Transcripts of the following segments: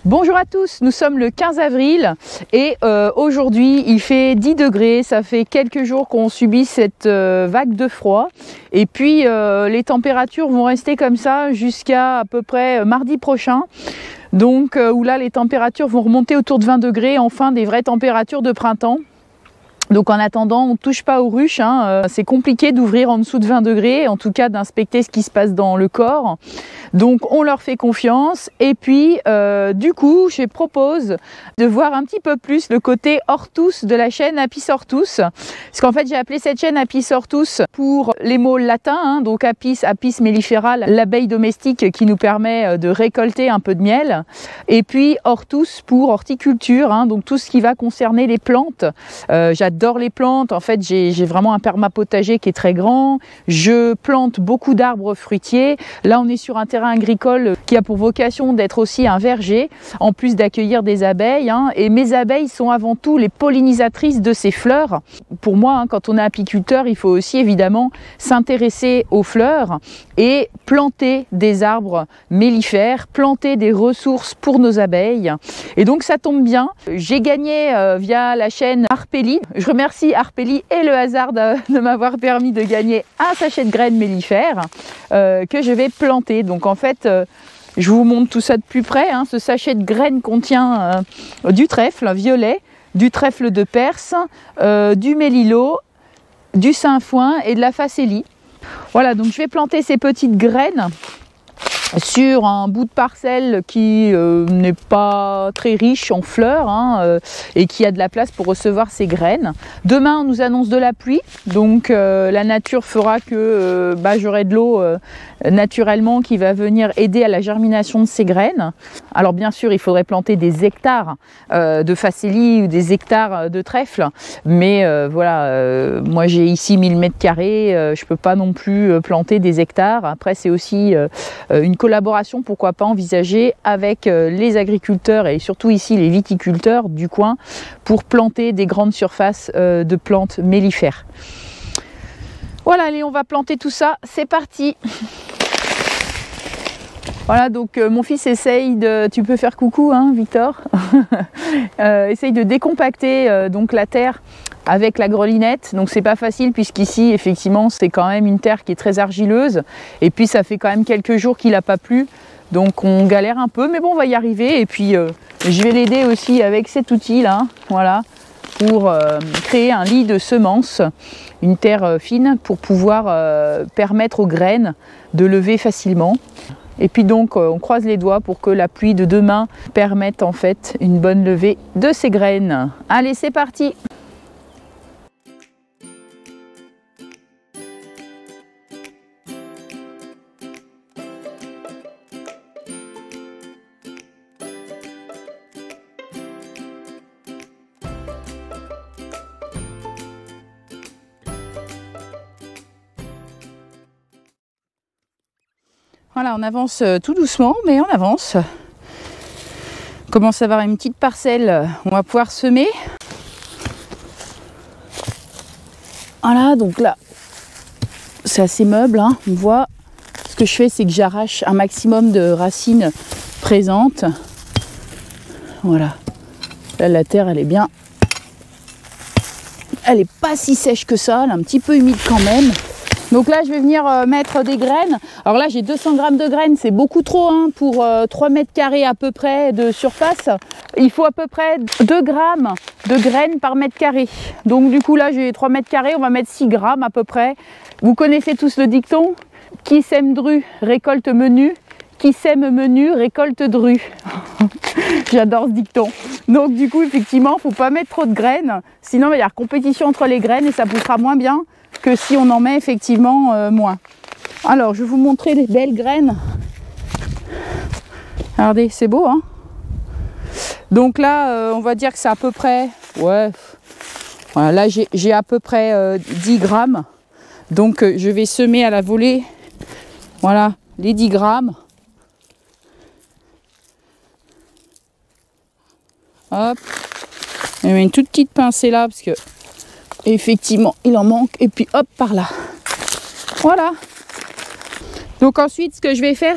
Bonjour à tous, nous sommes le 15 avril et aujourd'hui il fait 10 degrés, ça fait quelques jours qu'on subit cette vague de froid et puis les températures vont rester comme ça jusqu'à peu près mardi prochain. Donc où là les températures vont remonter autour de 20 degrés, enfin des vraies températures de printemps. Donc en attendant, on ne touche pas aux ruches, hein. C'est compliqué d'ouvrir en dessous de 20 degrés, en tout cas d'inspecter ce qui se passe dans le corps. Donc on leur fait confiance et puis du coup je propose de voir un petit peu plus le côté Hortus de la chaîne Apis Hortus. Parce qu'en fait j'ai appelé cette chaîne Apis Hortus pour les mots latins, hein, donc Apis mellifera, l'abeille domestique qui nous permet de récolter un peu de miel. Et puis Hortus pour horticulture, hein, donc tout ce qui va concerner les plantes. J'adore les plantes, en fait j'ai vraiment un permapotager qui est très grand, je plante beaucoup d'arbres fruitiers. Là on est sur un terrain agricole qui a pour vocation d'être aussi un verger, en plus d'accueillir des abeilles, hein. Et mes abeilles sont avant tout les pollinisatrices de ces fleurs. Pour moi, hein, quand on est apiculteur, il faut aussi évidemment s'intéresser aux fleurs et planter des arbres mellifères, planter des ressources pour nos abeilles. Et donc ça tombe bien, j'ai gagné via la chaîne Arpeli. Je remercie Arpeli et le hasard de m'avoir permis de gagner un sachet de graines mellifères que je vais planter. Donc en fait, je vous montre tout ça de plus près, hein. Ce sachet de graines contient du trèfle violet, du trèfle de Perse, du mélilo, du sainfoin et de la facélie. Voilà, donc je vais planter ces petites graines sur un bout de parcelle qui n'est pas très riche en fleurs, hein, et qui a de la place pour recevoir ces graines. Demain on nous annonce de la pluie, donc la nature fera que j'aurai de l'eau naturellement qui va venir aider à la germination de ces graines. Alors bien sûr il faudrait planter des hectares de facélie ou des hectares de trèfle, mais voilà, moi j'ai ici 1000 mètres carrés, je peux pas non plus planter des hectares. Après c'est aussi une collaboration, pourquoi pas envisager avec les agriculteurs et surtout ici les viticulteurs du coin pour planter des grandes surfaces de plantes mellifères. Voilà, allez, on va planter tout ça, c'est parti. Voilà, donc mon fils essaye de, tu peux faire coucou, hein, Victor, essaye de décompacter donc la terre avec la grelinette. Donc c'est pas facile puisqu'ici effectivement c'est quand même une terre qui est très argileuse et puis ça fait quand même quelques jours qu'il n'a pas plu, donc on galère un peu, mais bon on va y arriver. Et puis je vais l'aider aussi avec cet outil là, voilà, pour créer un lit de semences, une terre fine pour pouvoir permettre aux graines de lever facilement. Et puis donc on croise les doigts pour que la pluie de demain permette en fait une bonne levée de ces graines. Allez, c'est parti! Voilà, on avance tout doucement, mais on avance. On commence à avoir une petite parcelle, on va pouvoir semer. Voilà, donc là, c'est assez meuble, hein, on voit. Ce que je fais, c'est que j'arrache un maximum de racines présentes. Voilà. Là, la terre, elle est bien. Elle n'est pas si sèche que ça, elle est un petit peu humide quand même. Donc là, je vais venir mettre des graines. Alors là, j'ai 200 grammes de graines, c'est beaucoup trop, hein, pour 3 mètres carrés à peu près de surface. Il faut à peu près 2 grammes de graines par mètre carré. Donc du coup, là, j'ai 3 mètres carrés, on va mettre 6 grammes à peu près. Vous connaissez tous le dicton, qui sème dru récolte menu, qui sème menu récolte dru. J'adore ce dicton. Donc du coup, effectivement, il ne faut pas mettre trop de graines, sinon il va y avoir compétition entre les graines et ça poussera moins bien que si on en met effectivement moins. Alors, je vais vous montrer les belles graines. Regardez, c'est beau, hein? Donc là, on va dire que c'est à peu près... Ouais, voilà, là, j'ai à peu près 10 grammes. Donc, je vais semer à la volée. Voilà, les 10 grammes. Hop. Je mets une toute petite pincée là, parce que effectivement, il en manque. Et puis, hop, par là. Voilà. Donc ensuite, ce que je vais faire,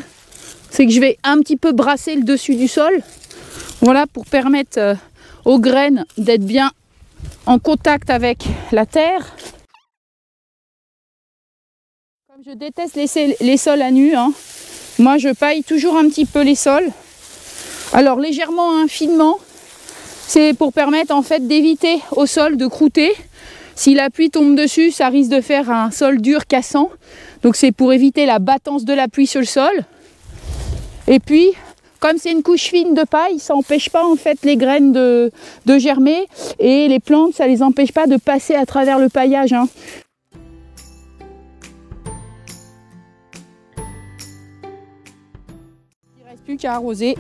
c'est que je vais un petit peu brasser le dessus du sol Voilà, pour permettre aux graines d'être bien en contact avec la terre. Comme je déteste laisser les sols à nu, hein, moi je paille toujours un petit peu les sols. Alors légèrement, finement, c'est pour permettre en fait d'éviter au sol de croûter. Si la pluie tombe dessus, ça risque de faire un sol dur cassant. Donc c'est pour éviter la battance de la pluie sur le sol. Et puis, comme c'est une couche fine de paille, ça n'empêche pas en fait les graines de germer. Et les plantes, ça ne les empêche pas de passer à travers le paillage, hein. Il ne reste plus qu'à arroser.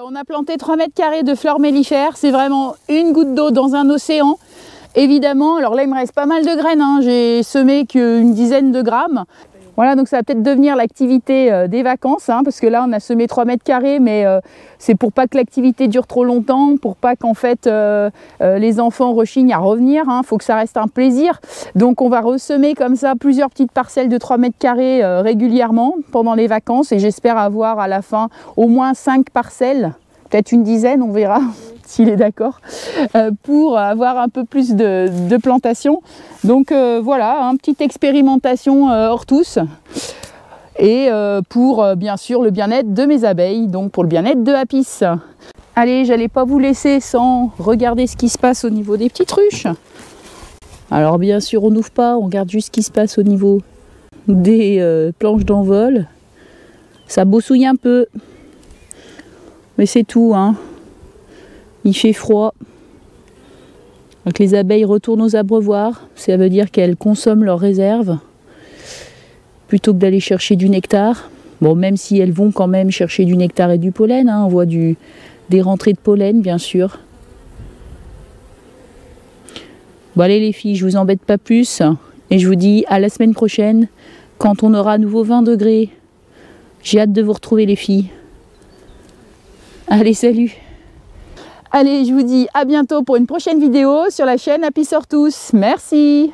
On a planté 3 mètres carrés de fleurs mellifères, c'est vraiment une goutte d'eau dans un océan. Évidemment, alors là il me reste pas mal de graines, hein. J'ai semé qu'une dizaine de grammes. Voilà, donc ça va peut-être devenir l'activité des vacances, hein, parce que là on a semé 3 mètres carrés, mais c'est pour pas que l'activité dure trop longtemps, pour pas qu'en fait les enfants rechignent à revenir, hein. Faut que ça reste un plaisir. Donc on va ressemer comme ça plusieurs petites parcelles de 3 mètres carrés régulièrement pendant les vacances, et j'espère avoir à la fin au moins 5 parcelles, peut-être une dizaine, on verra s'il est d'accord, pour avoir un peu plus de plantation. Donc voilà, une petite expérimentation hors tous, et pour bien sûr le bien-être de mes abeilles, donc pour le bien-être de Apis. Allez, j'allais pas vous laisser sans regarder ce qui se passe au niveau des petites ruches. Alors bien sûr on n'ouvre pas, on regarde juste ce qui se passe au niveau des planches d'envol. Ça bossouille un peu, mais c'est tout, hein. Il fait froid. Donc les abeilles retournent aux abreuvoirs. Ça veut dire qu'elles consomment leurs réserves plutôt que d'aller chercher du nectar. Bon, même si elles vont quand même chercher du nectar et du pollen, hein. On voit des rentrées de pollen, bien sûr. Bon allez les filles, je vous embête pas plus. Et je vous dis à la semaine prochaine, quand on aura à nouveau 20 degrés. J'ai hâte de vous retrouver les filles. Allez, salut! Allez, je vous dis à bientôt pour une prochaine vidéo sur la chaîne Apis Hortus. Merci!